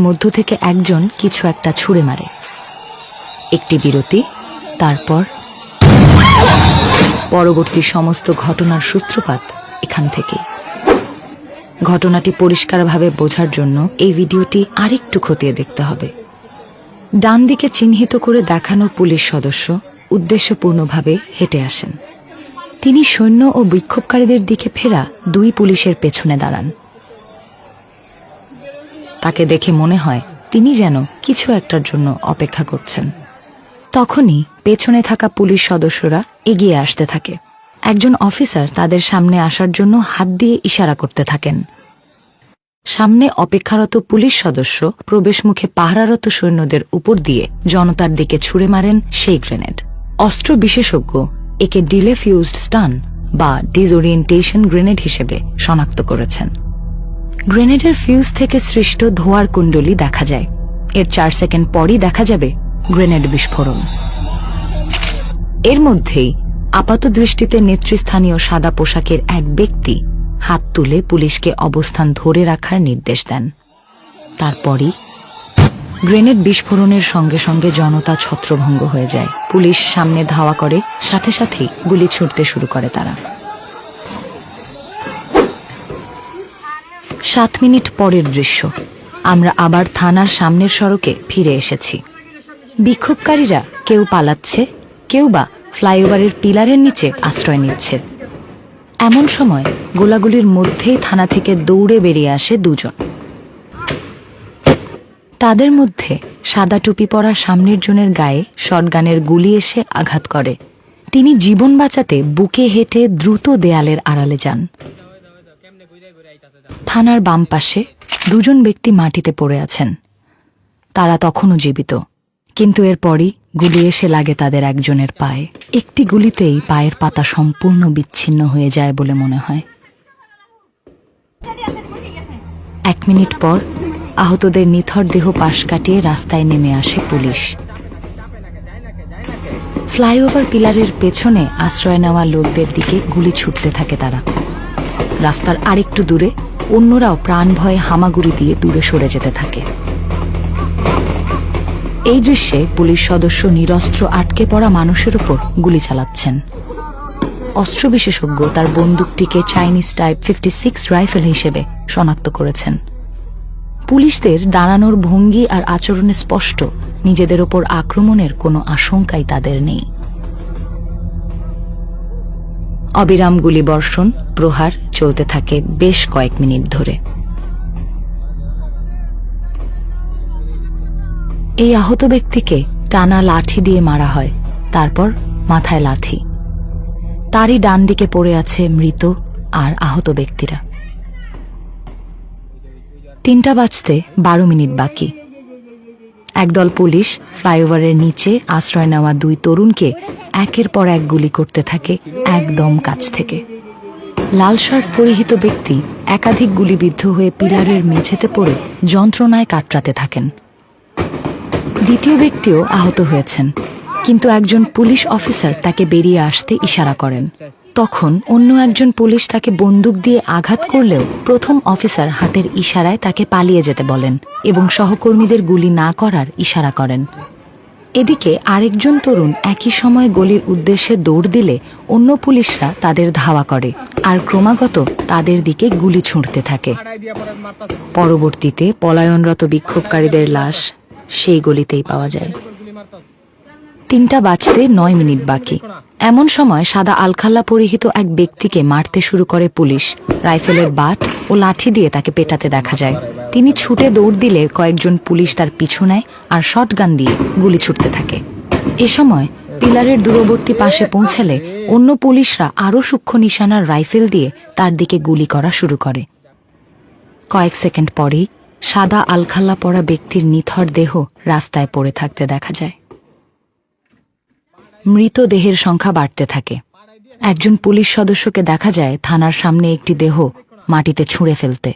মধ্য থেকে একজন কিছু একটা ছুঁড়ে মারে। একটি বিরতি, তারপর পরবর্তী সমস্ত ঘটনার সূত্রপাত এখান থেকেই। ঘটনাটি পরিষ্কারভাবে বোঝার জন্য এই ভিডিওটি আরেকটু খতিয়ে দেখতে হবে। ডান দিকে চিহ্নিত করে দেখানো পুলিশ সদস্য উদ্দেশ্যপূর্ণভাবে হেঁটে আসেন। তিনি সৈন্য ও বিক্ষোভকারীদের দিকে ফেরা দুই পুলিশের পেছনে দাঁড়ান। তাকে দেখে মনে হয় তিনি যেন কিছু একটার জন্য অপেক্ষা করছেন। তখনই পেছনে থাকা পুলিশ সদস্যরা এগিয়ে আসতে থাকে। একজন অফিসার তাদের সামনে আসার জন্য হাত দিয়ে ইশারা করতে থাকেন। সামনে অপেক্ষারত পুলিশ সদস্য প্রবেশমুখে পাহারারত সৈন্যদের উপর দিয়ে জনতার দিকে ছুঁড়ে মারেন সেই গ্রেনেড। অস্ত্র বিশেষজ্ঞ একে ডিলে ফিউজড স্টান বা ডিসওরিয়েন্টেশন গ্রেনেড হিসেবে শনাক্ত করেছেন। গ্রেনেডের ফিউজ থেকে সৃষ্ট ধোঁয়ার কুণ্ডলী দেখা যায়। এর 4 সেকেন্ড পরই দেখা যাবে গ্রেনেড বিস্ফোরণ। এর মধ্যেই আপাতদৃষ্টিতে নেতৃস্থানীয় সাদা পোশাকের এক ব্যক্তি হাত তুলে পুলিশকে অবস্থান ধরে রাখার নির্দেশ দেন। তারপরই গ্রেনেড বিস্ফোরণের সঙ্গে সঙ্গে জনতা ছত্রভঙ্গ হয়ে যায়। পুলিশ সামনে ধাওয়া করে, সাথে সাথেই গুলি ছুড়তে শুরু করে তারা। 7 মিনিট পরের দৃশ্য, আমরা আবার থানার সামনের সড়কে ফিরে এসেছি। বিক্ষোভকারীরা কেউ পালাচ্ছে, কেউ বা ফ্লাইওভারের পিলারের নিচে আশ্রয় নিচ্ছে। এমন সময় গোলাগুলির মধ্যেই থানা থেকে দৌড়ে বেরিয়ে আসে দুজন। তাদের মধ্যে সাদা টুপি পরা সামনের জনের গায়ে শটগানের গুলি এসে আঘাত করে। তিনি জীবন বাঁচাতে বুকে হেঁটে দ্রুত দেয়ালের আড়ালে যান। থানার বাম পাশে দুজন ব্যক্তি মাটিতে পড়ে আছেন। তারা তখনও জীবিত, কিন্তু এরপরই গুলি এসে লাগে তাদের একজনের পায়ে। একটি গুলিতেই পায়ের পাতা সম্পূর্ণ বিচ্ছিন্ন হয়ে যায় বলে মনে হয়। 1 মিনিট পর আহতদের নিথর দেহ পাশ কাটিয়ে রাস্তায় নেমে আসে পুলিশ। ফ্লাইওভার পিলারের পেছনে আশ্রয় নেওয়া লোকদের দিকে গুলি ছুটতে থাকে তারা। রাস্তার আরেকটু দূরে অন্যরাও প্রাণ ভয়ে হামাগুড়ি দিয়ে দূরে সরে যেতে থাকে। এই দৃশ্যে পুলিশ সদস্য নিরস্ত্র আটকে পড়া মানুষের উপর গুলি চালাচ্ছেন। অস্ত্র বিশেষজ্ঞ তার বন্দুকটিকে চাইনিজ টাইপ 56 রাইফেল হিসেবে শনাক্ত করেছেন। পুলিশদের দাঁড়ানোর ভঙ্গি আর আচরণে স্পষ্ট নিজেদের ওপর আক্রমণের কোনো আশঙ্কাই তাদের নেই। অবিরাম গুলিবর্ষণ প্রহার চলতে থাকে বেশ কয়েক মিনিট ধরে। এই আহত ব্যক্তিকে টানা লাঠি দিয়ে মারা হয়, তারপর মাথায় লাথি। তারই ডান দিকে পড়ে আছে মৃত আর আহত ব্যক্তিরা। 3টা বাজতে 12 মিনিট বাকি। একদল পুলিশ ফ্লাইওভারের নিচে আশ্রয় নেওয়া 2 তরুণকে একের পর এক গুলি করতে থাকে একদম কাছ থেকে। লাল শার্ট পরিহিত ব্যক্তি একাধিক গুলিবিদ্ধ হয়ে পিলারের মেঝেতে পড়ে যন্ত্রণায় কাতরাতে থাকেন। দ্বিতীয় ব্যক্তিও আহত হয়েছেন, কিন্তু একজন পুলিশ অফিসার তাকে বেরিয়ে আসতে ইশারা করেন। তখন অন্য একজন পুলিশ তাকে বন্দুক দিয়ে আঘাত করলেও প্রথম অফিসার হাতের ইশারায় তাকে পালিয়ে যেতে বলেন এবং সহকর্মীদের গুলি না করার ইশারা করেন। এদিকে আরেকজন তরুণ একই সময় গলির উদ্দেশ্যে দৌড় দিলে অন্য পুলিশরা তাদের ধাওয়া করে আর ক্রমাগত তাদের দিকে গুলি ছুঁড়তে থাকে। পরবর্তীতে পলায়নরত বিক্ষোভকারীদের লাশ সেই গলিতেই পাওয়া যায়। 3টা বাজতে 9 মিনিট বাকি। এমন সময় সাদা আলখাল্লা পরিহিত এক ব্যক্তিকে মারতে শুরু করে পুলিশ। রাইফেলের বাট ও লাঠি দিয়ে তাকে পেটাতে দেখা যায়। তিনি ছুটে দৌড় দিলে কয়েকজন পুলিশ তার পিছু নেয় আর শটগান দিয়ে গুলি ছুটতে থাকে। এ সময় পিলারের দূরবর্তী পাশে পৌঁছালে অন্য পুলিশরা আরও সূক্ষ্ম নিশানার রাইফেল দিয়ে তার দিকে গুলি করা শুরু করে। কয়েক সেকেন্ড পরেই সাদা আলখাল্লা পরা ব্যক্তির নিথর দেহ রাস্তায় পড়ে থাকতে দেখা যায়। মৃতদেহের সংখ্যা বাড়তে থাকে। একজন পুলিশ সদস্যকে দেখা যায় থানার সামনে একটি দেহ মাটিতে ছুঁড়ে ফেলতে।